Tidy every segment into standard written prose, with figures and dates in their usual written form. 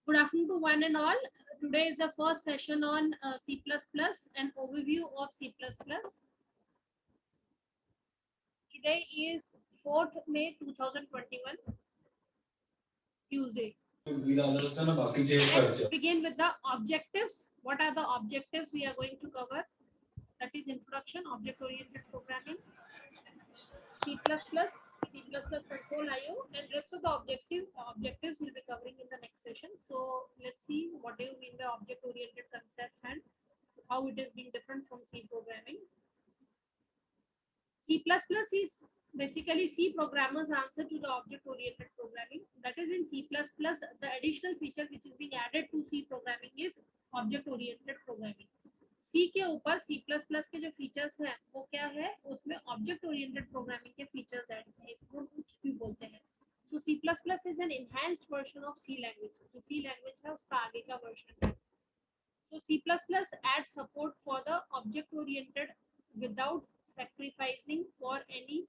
Good afternoon to one and all. Today is the first session on C++, an overview of C++. Today is 4th May 2021, Tuesday. Let's begin with the objectives. What are the objectives we are going to cover? That is introduction, object-oriented programming, C++, C++ control IO, and rest of the objectives we'll be covering in the next session. So let's see what do you mean by object-oriented concepts and how it is being different from C programming. C++ is basically C programmers' answer to the object-oriented programming. That is, in C++, the additional feature which is being added to C programming is object-oriented programming. C के ऊपर C++ के जो features हैं वो क्या है, उसमें object oriented programming के फीचर्स ऐड हैं, इसको OOPS भी बोलते हैं. So C++ is an enhanced version of C language. जो C language है उसका आगे का वर्जन है. So C++ adds support for the object-oriented without sacrificing for any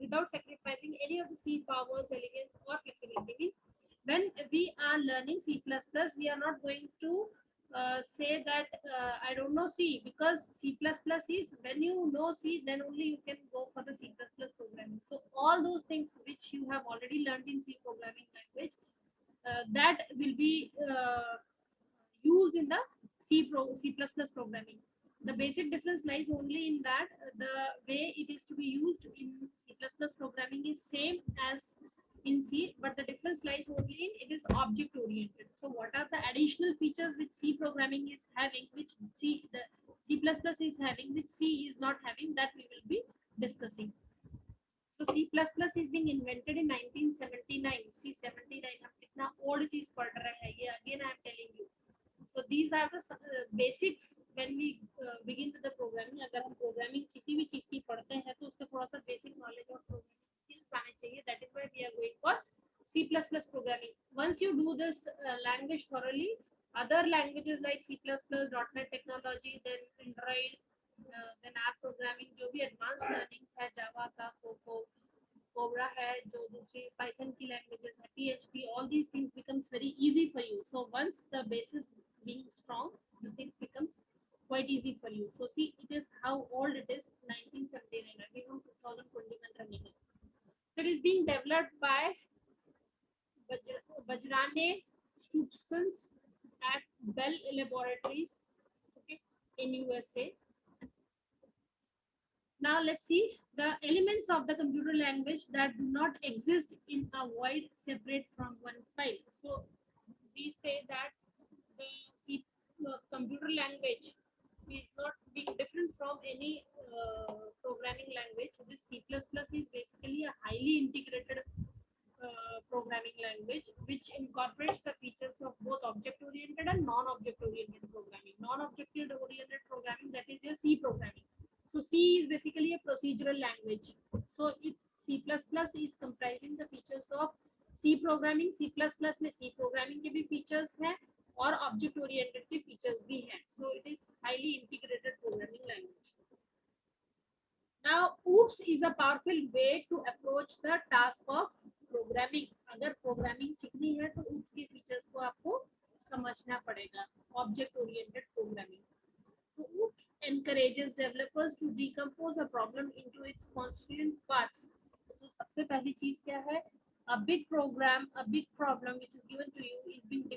without sacrificing any of the C powers, elegance, or flexibility. When we are learning C++, we are not going to say that I don't know C, because C++ is, when you know C, then only you can go for the C++ programming. So all those things which you have already learned in C programming language, that will be used in the C programming. The basic difference lies only in that the way it is to be used in C++ programming is same as in C, but the difference lies only in it is object oriented. So what are the additional features which C programming is having, which C is having, which C is not having, that we will be discussing. So C++ is being invented in 1979. C79, हम कितना old चीज पढ़ रहे हैं ये, again I am telling you. So these are the basics when we begin with the programming. अगर हम programming किसी भी चीज की पढ़ते हैं तो उसका थोड़ा सा basic knowledge और programming skills आने चाहिए. That is why we are going for C++ programming. Once you do this language thoroughly, other languages like C++, .NET technology, then Android, then R programming, जो भी advanced learning है, Java का, Cobra है, जो दूसरी Python की languages है, PHP, all these things becomes very easy for you. So once the basis being strong, the things becomes quite easy for you. So see, it is how old it is, 1979. Again, 2021 running. So it is being developed by Bajrane Stupsons at Bell Laboratories, okay, in USA. Now let's see the elements of the computer language that do not exist in a void separate from one file. So we say that the C computer language is not being different from any programming language. This C++ is basically a highly integrated programming language which incorporates the features of both object-oriented and non-object-oriented programming. Non-object-oriented programming, that is your C programming. So C is basically a procedural language. So C++ is comprising the features of C programming. C++ में C programming के भी features हैं और object-oriented के features भी हैं. So it is highly integrated programming language. Now, OOPS is a powerful way to approach the task of programming. अगर programming सीखनी है तो OOPS के features को आपको समझना पड़ेगा. Object-oriented programming. So OOPS encourages developers to decompose a problem into its constituent parts. So सबसे पहली चीज क्या है? A big problem which is given to you is being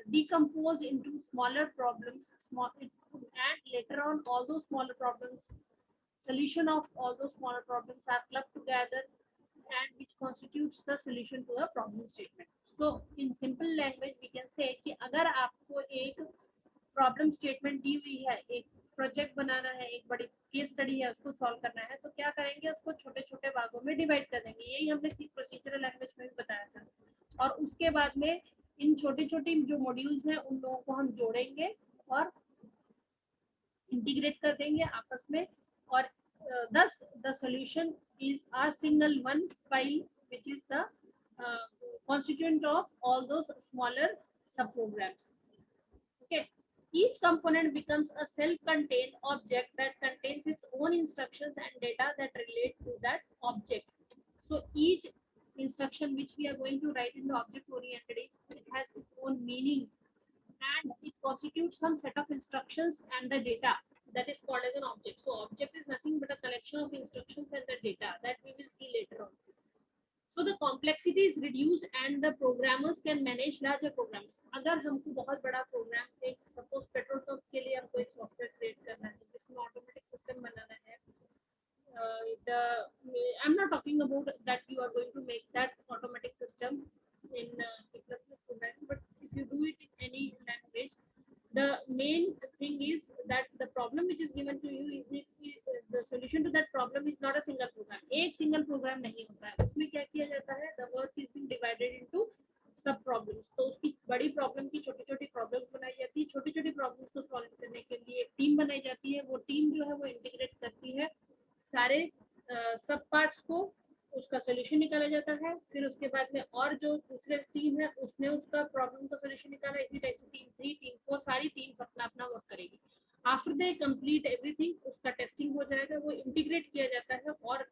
decomposed into smaller problems, and later on all those smaller problems, solution of all those smaller problems are clubbed together, and which constitutes the solution to a problem statement. So in simple language we can say कि अगर आपको एक problem statement दी हुई है, एक project बनाना है, एक बड़ी केस स्टडी है, उसको सॉल्व करना है, तो क्या करेंगे, उसको छोटे छोटे भागों में डिवाइड कर देंगे. यही हमने सी प्रोसीजरल लैंग्वेज में भी बताया था. और उसके बाद में इन छोटे छोटे जो मॉड्यूल्स हैं उन लोगों को हम जोड़ेंगे और इंटीग्रेट कर देंगे आपस में, और thus the solution is a single one file which is the constituent of all those smaller subprograms. Okay, each component becomes a self-contained object that contains its own instructions and data that relate to that object. So each instruction which we are going to write in the object oriented is it has its own meaning, and it constitutes some set of instructions and the data that is called as an object. So object is nothing but a collection of instructions and the data that we will see later on. So the complexity is reduced and the programmers can manage larger programs. अगर हमको बहुत बड़ा program एक suppose petrol pump के लिए हमको एक software create करना है जिसमें automatic system बनाना है, I'm not talking about that you are going to make that automatic system in C++ program, but if you do it in any language, the main thing is that the problem which is given to you is the solution to that problem is not a single program. एक single program नहीं होता है, उसमें क्या किया जाता है, the work is being divided into सब प्रॉब्लम्स, तो उसकी बड़ी प्रॉब्लम की छोटी छोटी प्रॉब्लम्स बनाई जाती है, छोटी छोटी प्रॉब्लम्स को सॉल्व करने के लिए एक टीम बनाई जाती है, वो टीम जो है वो इंटीग्रेट करती है सारे सब पार्ट्स को, उसका सोल्यूशन निकाला जाता है, फिर उसके बाद में और जो दूसरे टीम है उसने उसका प्रॉब्लम का सोल्यूशन निकाला, इसी टाइप से टीम 3 टीम 4 सारी टीम्स अपना अपना वर्क करेगी। आफ्टर दे कंप्लीट एवरीथिंग उसका टेस्टिंग हो जाएगा, वो इंटीग्रेट किया जाता है और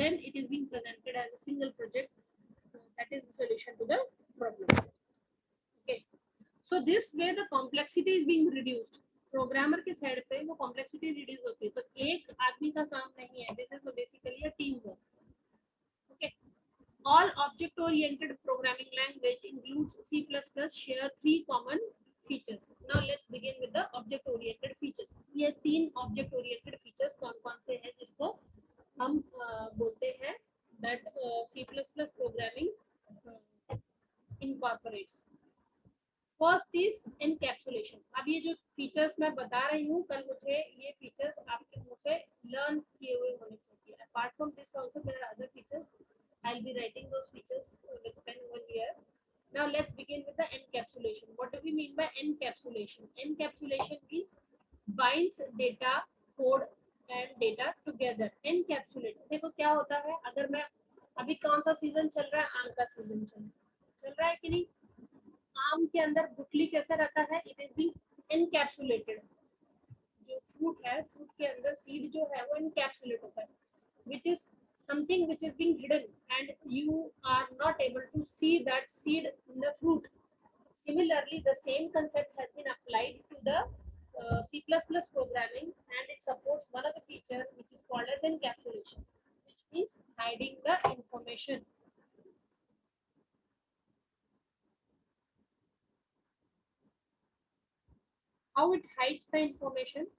then it is being presented as a single project that is the solution to the problem. Okay, so this way the complexity is being reduced. Programmer के side पे वो कॉम्प्लेक्सिटी रिड्यूस होती है, तो एक आदमी का काम नहीं है, this is basically a team work. Okay, all object oriented programming language includes C++ share 3 common features. Now let's begin with the object oriented features. ये 3 object oriented features कौन-कौन से हैं जिसको हम बोलते हैं that C++ programming incorporates. First is encapsulation. अब ये जो फीचर्स मैं बता रही हूँ कल मुझे ये फीचर्स आपके मुंह से लर्न किए हुए होने चाहिए। Apart from this also there are other features, I will be writing those features with pen over here. Now let's begin with the encapsulation. What do we mean by encapsulation? Encapsulation means binds data code and data together. Encapsulate देखो क्या होता है, अगर मैं अभी कौन सा season चल रहा है, आम का सीजन चल रहा है कि नहीं, आम के अंदर गुठली कैसा रहता है, इट इज बीइंग एनकैप्सुलेटेड। जो फ्रूट है, फ्रूट के अंदर सीड जो है वो एनकैप्सुलेट होता है, which is something which is being hidden and you are not able to see that seed in the fruit. Similarly, the same concept has been applied to the C++ programming, and it supports one of the feature which is called as encapsulation, which means hiding the information. How it hides the information?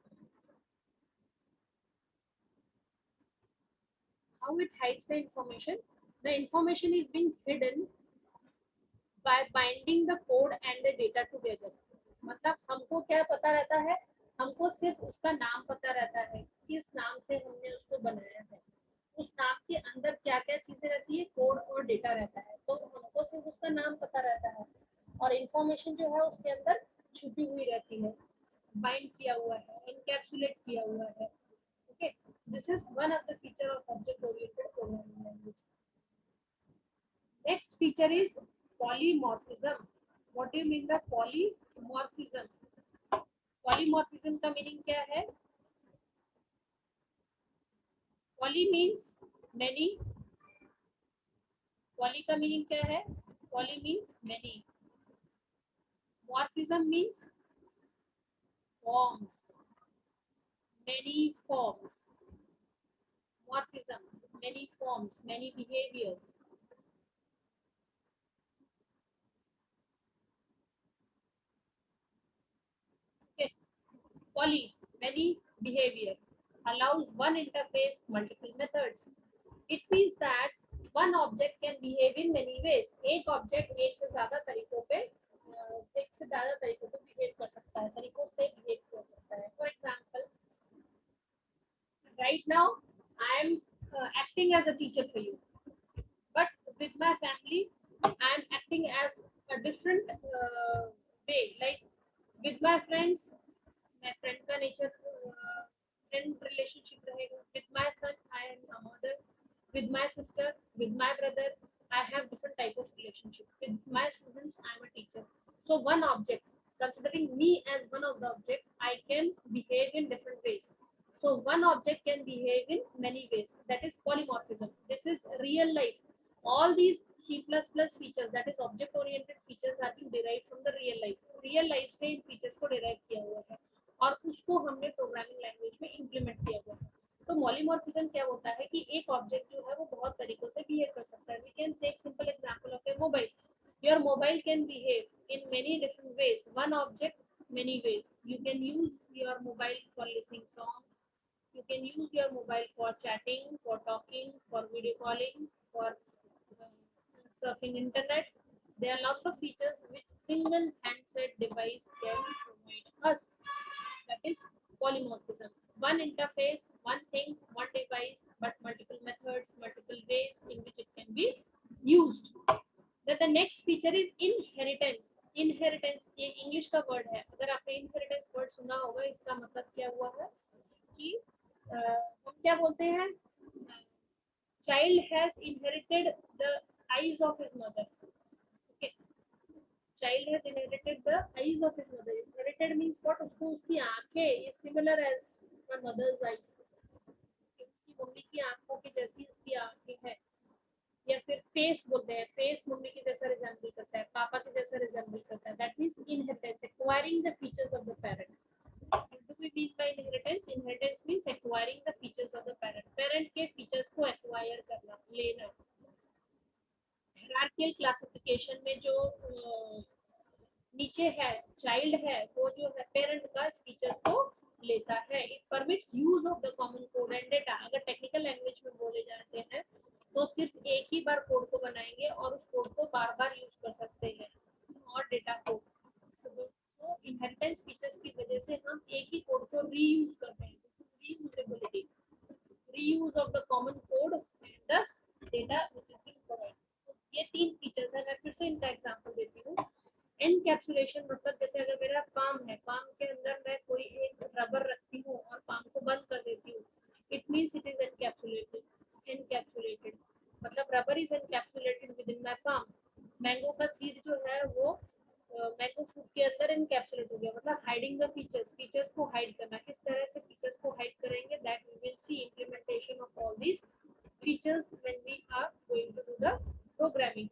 How it hides the information? The information is being hidden by binding the code and the data together. मतलब हमको क्या पता रहता है, हमको सिर्फ उसका नाम पता रहता है, किस नाम से हमने उसको बनाया है, उस नाम के अंदर क्या क्या चीजें रहती है, कोड और डेटा रहता है, तो हमको सिर्फ उसका नाम पता रहता है और इंफॉर्मेशन जो है उसके अंदर छुपी हुई रहती है, बाइंड किया हुआ है, एनकैप्सुलेट किया हुआ है। Okay, this is one of the feature of object oriented programming language. Next feature is polymorphism. What do you mean by polymorphism? Polymorphism का मीनिंग क्या है? Poly means many. Poly का मीनिंग क्या है? Poly means many. Morphism means forms. Many forms. Morphism, many forms, many behaviors. Poly, many behavior, allows one interface, multiple methods. It means that one object can behave in many ways. एक object एक से ज़्यादा तरीकों पे behave कर सकता है, तरीकों से behave कर सकता है. For example, right now I am acting as a teacher for you, but with my family I am acting as a different way. Like with my friends, my friend का nature friend relationship रहेगा. With my son, I am a mother. With my sister, with my brother, I have different type of relationship. With my students, I am a teacher. So one object, considering me as one of the object, I can behave in different ways. So one object can behave in many ways. That is polymorphism. This is real life. All these C++ features, that is object oriented features, are being derived from the real life. Real life से इन features को derive किया हुआ है और उसको हमने programming language में implement किया हुआ है. तो मॉलिमॉर्फिज्म क्या होता है कि एक ऑब्जेक्ट जो है वो बहुत तरीकों से बिहेव कर सकता है. We can take simple example of a mobile. Your mobile can behave in many different ways. One object, many ways. You can use your mobile for listening songs. You can use your mobile for chatting, for talking, for video calling, for surfing internet. There are lots of features which single handset device can provide us. That is polymorphism. One interface, one thing, one device, but multiple methods, multiple ways in which it can be used. Then the next feature is inheritance. Inheritance ये English का word है. अगर आपने inheritance word सुना होगा, इसका मतलब क्या हुआ है कि हम क्या बोलते हैं, child has inherited the eyes of his mother. Okay, child has inherited the eyes of his mother. Inherited means what? उसको उसकी आंखें is similar as her mother's eyes. उसकी मम्मी की आंखों की जैसी उसकी आंखें हैं. या फिर फेस बोलते हैं, फेस मम्मी की जैसा रिजेंबल करता है, पापा के जैसा रिजेंबल करता है. That means inheritance, acquiring the features of the parent. What do we mean by inheritance? Inheritance means acquiring the features of the parent. Parent के फीचर्स को एक्वायर करना, लेना. हायरार्कियल क्लासिफिकेशन में जो नीचे है चाइल्ड है, वो जो है पेरेंट का फीचर्स को लेता है. It permits use of the common code and data. अगर टेक्निकल लैंग्वेज में बोले जाते हैं तो सिर्फ एक ही बार कोड को बनाएंगे और उस कोड को बार बार यूज कर सकते हैं और डेटा को. सो इनहेरिटेंस फीचर्स की वजह से हम एक ही कोड को रीयूज करते हैं. Reusability, reuse of the common code and the data which is being provided. ये तीन फीचर्स है. मैं फिर से इनका एग्जांपल देती हूँ. एनकैप्सुलेशन मतलब जैसे अगर मेरा पाम है, पाम के अंदर मैं कोई एक रबर रखती हूँ और पाम को बंद कर देती हूँ. It means it is encapsulated. Encapsulated मतलब rubber is encapsulated within my palm. Mango का सीड जो है वो मैंगो फ्रूट के अंदर एनकैप्सुलेट हो गया. मतलब हाइडिंग द फीचर्स, फीचर्स को हाइड करना. किस तरह से फीचर्स को हाइड करेंगे, that we will see implementation of all these features when we are going to do the programming.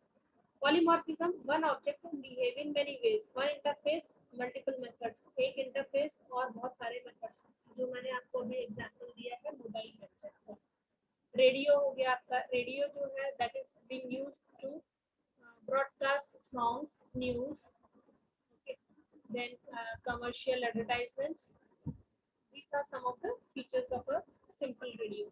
Polymorphism, one object can behave in many ways. One interface, multiple methods. एक interface और बहुत सारे methods, जो मैंने आपको अभी example दिया है मोबाइल हेडसेट का. रेडियो हो गया आपका. रेडियो जो है that is being used to broadcast songs, news. Okay, then commercial advertisements. These are some of the features of a simple radio.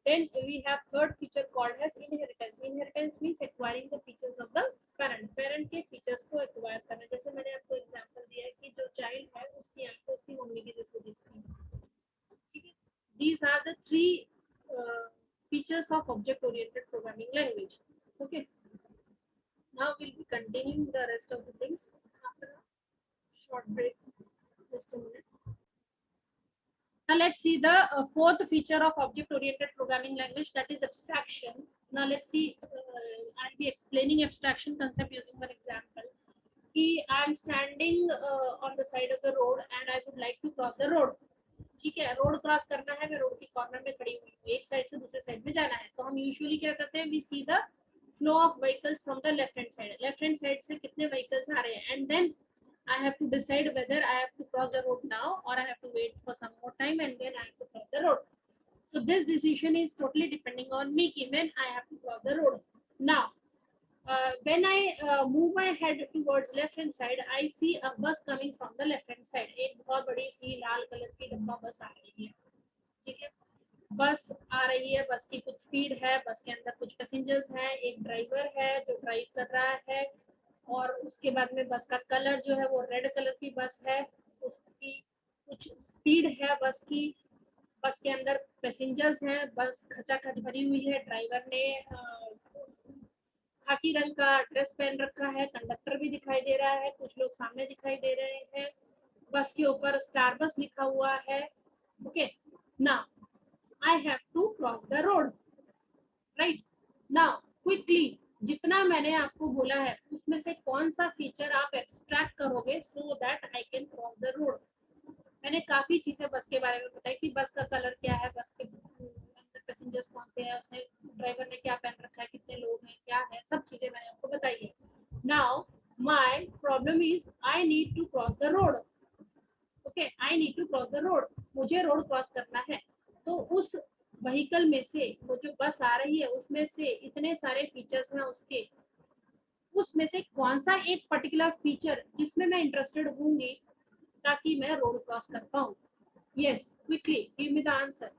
Then we have third feature called as inheritance. Inheritance means acquiring the features of the parent. Parent के features को acquire करना. जैसे मैंने आपको example दिया है कि जो child है उसकी आंखें उसकी मम्मी की जैसे दिखती हैं. ठीक है. These are the three features of object-oriented programming language. Okay. Now we'll be continuing the rest of the things after a short break. Just a minute. Now let's see the fourth feature of object-oriented programming language, that is abstraction. Now let's see, I'll be explaining abstraction concept using one example. I'm standing on the side of the road and I would like to cross the road. ठीक है, road cross करना है, मैं road के corner में खड़ी हुई हूँ, एक साइड से दूसरे साइड में जाना है. तो हम यूजुअली क्या करते हैं, we see the flow of vehicles from the left hand side. Left hand side से कितने व्हीकल्स आ रहे हैं, and then I have to decide whether I have to cross the road now or I have to wait for some more time and then I have to cross the road. So this decision is totally depending on me when I have to cross the road. Now, when I move my head towards left hand side, I see a bus coming from the left hand side. एक बहुत बड़ी सी लाल colour की डब्बा बस आ रही है. ठीक है, बस आ रही है, बस की कुछ स्पीड है, बस के अंदर कुछ पैसेंजर्स हैं, एक ड्राइवर है जो ड्राइव कर रहा है, और उसके बाद में बस का कलर जो है वो रेड कलर की बस है. उसकी कुछ स्पीड है बस की, बस के अंदर पैसेंजर्स हैं, बस खचाखच भरी हुई है. ड्राइवर ने खाकी रंग का ड्रेस पहन रखा है. कंडक्टर भी दिखाई दे रहा है, कुछ लोग सामने दिखाई दे रहे हैं. बस के ऊपर स्टार बस लिखा हुआ है. Okay, now I have to cross the road. Right now, quickly, जितना मैंने आपको बोला है उसमें से कौन सा फीचर आप एक्सट्रैक्ट करोगे so that I can cross the road. मैंने काफी चीजें बस के बारे में बताई कि बस का कलर क्या है, बस के अंदर पैसेंजर पैसेंजर्स कौन से हैं, उसने ड्राइवर ने क्या पहन रखा है, कितने लोग हैं, क्या है, सब चीजें मैंने आपको बताई है. Now my problem is I need to cross the road. Okay, I need to cross the road, मुझे रोड क्रॉस करना है. तो उस व्हीकल में से, वो जो बस आ रही है उसमें से इतने सारे फीचर्स हैं उसके, उसमें से कौन सा एक पर्टिकुलर फीचर जिसमें मैं इंटरेस्टेड होंगी ताकि मैं रोड क्रॉस कर पाऊँ. Yes, quickly give me the answer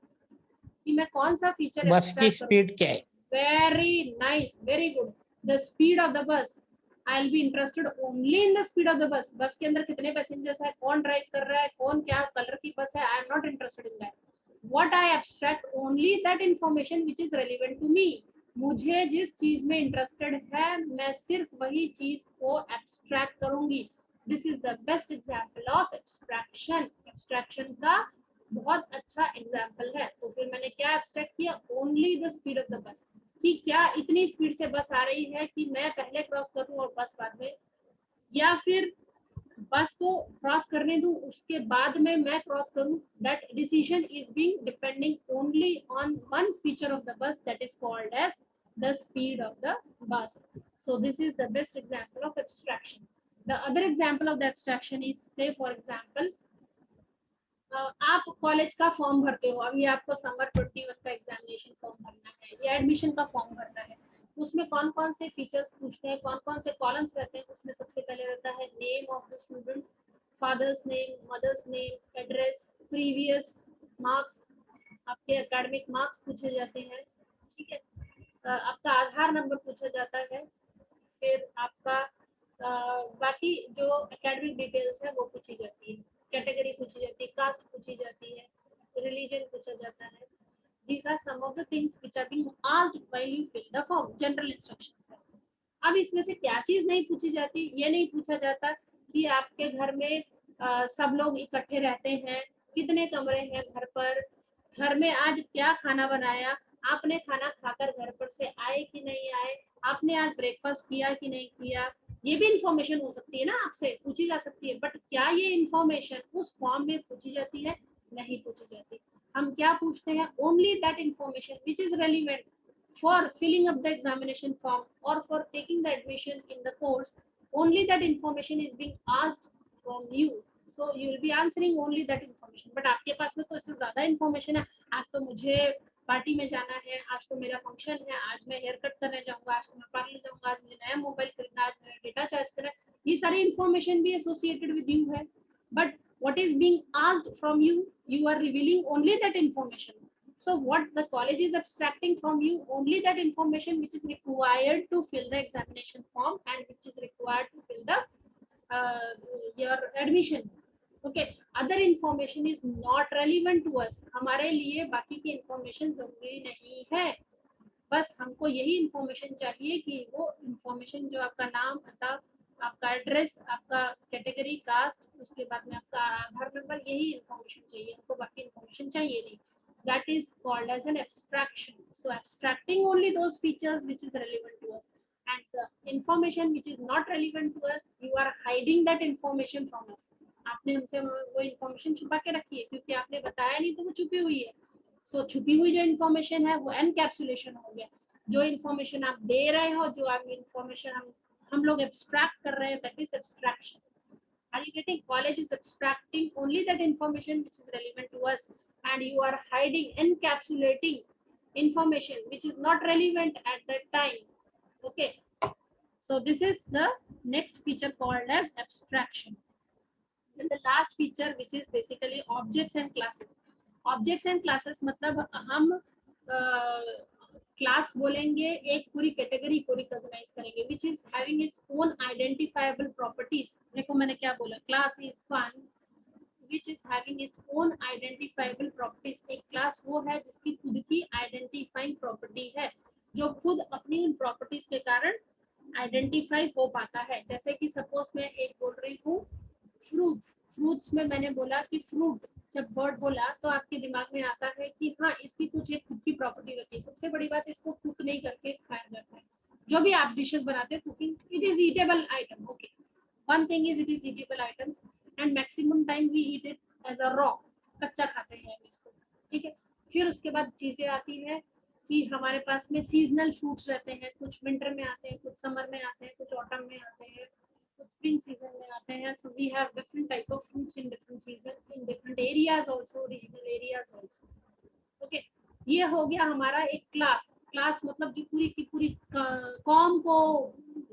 कि मैं कौन सा फीचर बस की एक्सट्रैक्ट करूँ. स्पीड क्या है? Very nice, very good. The speed of the बस. आई will be interested only in the speed of the बस. बस के अंदर कितने पैसेंजर्स है, कौन ड्राइव कर रहा है, कौन क्या कलर की बस है, I am not interested in that. what I abstract only that information which is relevant to me. मुझे जिस चीज में इंटरेस्टेड है मैं सिर्फ वही चीज को एब्स्ट्रैक्ट करूंगी. This is the best example of abstraction. Abstraction का बहुत अच्छा एग्जांपल है. तो फिर मैंने क्या एब्स्ट्रैक्ट किया, only the speed of the बस, कि क्या इतनी स्पीड से बस आ रही है कि मैं पहले क्रॉस करूं और बस बाद में, या फिर बस को क्रॉस करने दूं उसके बाद में मैं क्रॉस करूं. That decision is being depending only on one feature of the bus, that is called as the speed of the bus. So this is the best example of abstraction. The other example of the abstraction is, say for example, आप college का form भरते हो. अभी आपको summer 21 का examination form भरना है या एडमिशन का फॉर्म भरना है. उसमें कौन कौन से फीचर्स पूछते हैं, कौन कौन से कॉलम्स रहते हैं. उसमें सबसे पहले रहता है name of the student, father's name, mother's name, address, previous marks, आपके एकेडमिक मार्क्स पूछे जाते हैं. ठीक है, आपका आधार नंबर पूछा जाता है. फिर आपका बाकी जो एकेडमिक डिटेल्स है वो पूछी जाती है. कैटेगरी पूछी जाती है, कास्ट पूछी जाती है, रिलीजन पूछा जाता है. These are some of the things which are being asked while you fill the form. General instructions है. अब इसमें से क्या चीज नहीं पूछी जाती, ये नहीं पूछा जाता कि आपके घर में सब लोग इकट्ठे रहते हैं, कितने कमरे हैं घर पर, घर में आज क्या खाना बनाया, आपने खाना खाकर घर पर से आए कि नहीं आए, आपने आज ब्रेकफास्ट किया कि नहीं किया. ये भी इंफॉर्मेशन हो सकती है ना, आपसे पूछी जा सकती है. बट क्या ये इंफॉर्मेशन उस फॉर्म में पूछी जाती है? नहीं पूछी जाती. हम क्या पूछते हैं, only that information which is relevant for filling up the examination form or for taking the admission in the course. Only that information is being asked from you, so you will be answering only that information. but आपके पास में तो इससे ज्यादा information है. आज तो मुझे party में जाना है, आज तो मेरा फंक्शन है, आज मैं हेयर कट करने जाऊंगा, आज तो मैं पार्लर जाऊंगा, आज मुझे नया मोबाइल खरीदना, आज मेरा डेटा चार्ज करना है. ये सारी इंफॉर्मेशन भी एसोसिएटेड विद यू है. But what is being asked from you, you are revealing only that information. So what the college is abstracting from you, only that information which is required to fill the examination form and which is required to fill the your admission. Okay, other information is not relevant to us. हमारे लिए बाकी की information जरूरी नहीं है. बस हमको यही इंफॉर्मेशन चाहिए कि वो इंफॉर्मेशन जो आपका नाम, पता, आपका एड्रेस, आपका कैटेगरी, कास्ट, उसके बाद में आपका आधार नंबर, यही इंफॉर्मेशन चाहिए हमको, बाकी इंफॉर्मेशन चाहिए नहीं. That is called as an abstraction. So abstracting only those features which is relevant to us, and the information which is not relevant to us, you are hiding that information from us. आपने हमसे वो information छुपा के रखी है क्योंकि आपने बताया नहीं, तो वो छुपी हुई है. सो छुपी हुई जो इंफॉर्मेशन है वो एनकैप्सुलेशन हो गया. जो इंफॉर्मेशन आप दे रहे हो, जो आप इंफॉर्मेशन हम लोग एब्स्ट्रैक्ट कर रहे हैं, that is abstraction. Are you getting? College is abstracting only that information which is relevant to us, and you are hiding, encapsulating information which is not relevant at that time. Okay, so this is the next feature called as abstraction. Then the last feature, which is basically objects and classes. Objects and classes मतलब हम class बोलेंगे, एक पूरी category को recognise करेंगे which is having its own identifiable properties. देखो मैंने क्या बोला, class is one which is having its own identifiable properties. एक क्लास वो है जिसकी खुद की आइडेंटिफाइंग प्रॉपर्टी है, जो खुद अपनी उन प्रॉपर्टीज के कारण आइडेंटिफाई हो पाता है. जैसे कि सपोज मैं एक बोल रही हूँ फ्रूट्स. फ्रूट्स में मैंने बोला कि फ्रूट, जब वर्ड बोला तो आपके दिमाग में आता है कि हाँ इसकी कुछ एक खुद की प्रॉपर्टी रहती है. सबसे बड़ी बात, इसको कुक नहीं करके खाया जाता है. जो भी आप डिशेस बनाते हैं cooking, it is eatable item. Okay, one thing is it is eatable items and maximum time we eat it as a raw. कच्चा खाते हैं हम इसको. ठीक है, फिर उसके बाद चीजें आती है कि हमारे पास में सीजनल फ्रूट्स रहते हैं, कुछ विंटर में आते हैं, कुछ समर में आते हैं, कुछ ऑटम में आते हैं, कुछ स्प्रिंग सीजन में आते हैं. So we have different type of fruits in different season in different areas also, regional areas also. Okay, ये हो गया हमारा एक क्लास. क्लास मतलब जो पूरी की पूरी कॉम को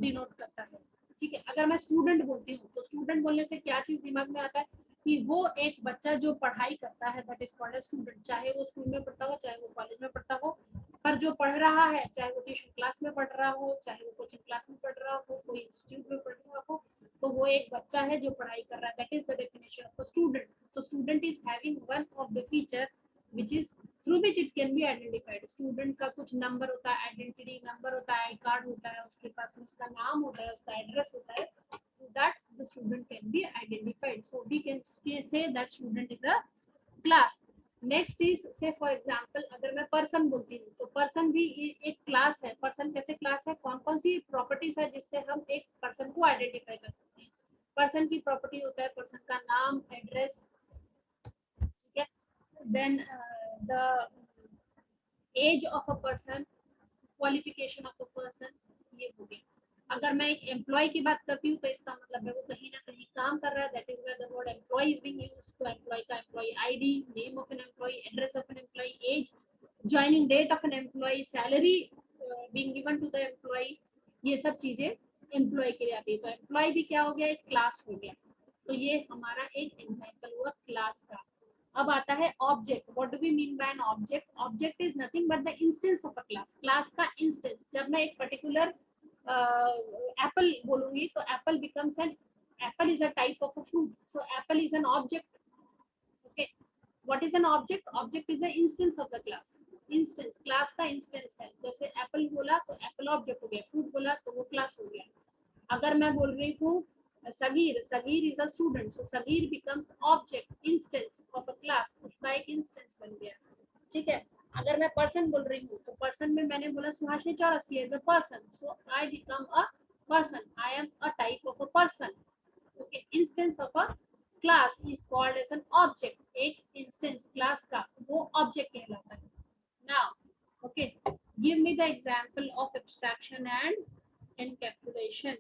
डिनोट करता है. ठीक है, अगर मैं स्टूडेंट बोलती हूँ तो स्टूडेंट बोलने से क्या चीज दिमाग में आता है कि वो एक बच्चा जो पढ़ाई करता है, दैट इज कॉल्ड स्टूडेंट. चाहे वो स्कूल में पढ़ता हो, चाहे वो कॉलेज में पढ़ता हो, पर जो पढ़ रहा है, चाहे वो ट्यूशन क्लास में पढ़ रहा हो, चाहे वो कोचिंग क्लास में पढ़ रहा हो, कोई इंस्टीट्यूट में पढ़ रहा हो, तो वो एक बच्चा है जो पढ़ाई कर रहा है. That is the definition of a student. तो student is having one of the feature which is through which it can be identified. Student का कुछ नंबर होता है, आइडेंटिटी नंबर होता है, आई कार्ड होता है, उसके पास में उसका नाम होता है, उसका एड्रेस होता है, that the student can be identified. So we can say that student is a class. Next is से फॉर एग्जांपल अगर मैं पर्सन बोलती हूँ तो पर्सन भी एक क्लास है. पर्सन कैसे क्लास है? कौन कौन सी प्रॉपर्टीज है जिससे हम एक पर्सन को आइडेंटिफाई कर सकते हैं? पर्सन की प्रॉपर्टी होता है पर्सन का नाम, एड्रेस, ठीक है. Then the age of a person, qualification of a person, ये हो गया. अगर मैं एक एम्प्लॉय की बात करती हूँ तो इसका मतलब है वो कहीं ना कहीं काम कर रहा है. That is where the word employ is being used. तो एम्प्लॉय का employ ID, name of an employ, address of an employ, age, joining date of an employ, salary being given to the employ, ये सब चीजें employ के लिए आती है. तो एम्प्लॉय भी क्या हो गया? एक क्लास हो गया. तो ये हमारा एक एग्जाम्पल हुआ क्लास का. अब आता है object. What do we mean by an object? Object is nothing but the instance of a class. Class का इंस्टेंस. जब मैं एक पर्टिकुलर एप्पल बोलूंगी तो apple becomes an apple is a type of a fruit. So apple is an object. Okay, what is an object? Object is the instance of the class. Instance class का instance है. जैसे Apple बोला तो Apple object हो गया, fruit बोला तो वो क्लास हो गया. अगर मैं बोल रही हूँ Sagir, Sagir is a student, so Sagir becomes object instance of a class. उसका एक इंस्टेंस बन गया. ठीक है. अगर मैं पर्सन बोल रही हूँ तो पर्सन में मैंने बोला Suhasini Chaurasi as a person, so I become a person. I am a type of a person. Okay, instance of a class is called as an object. एक इंस्टेंस क्लास का वो ऑब्जेक्ट कहलाता है. Now okay, give me the example of abstraction and encapsulation.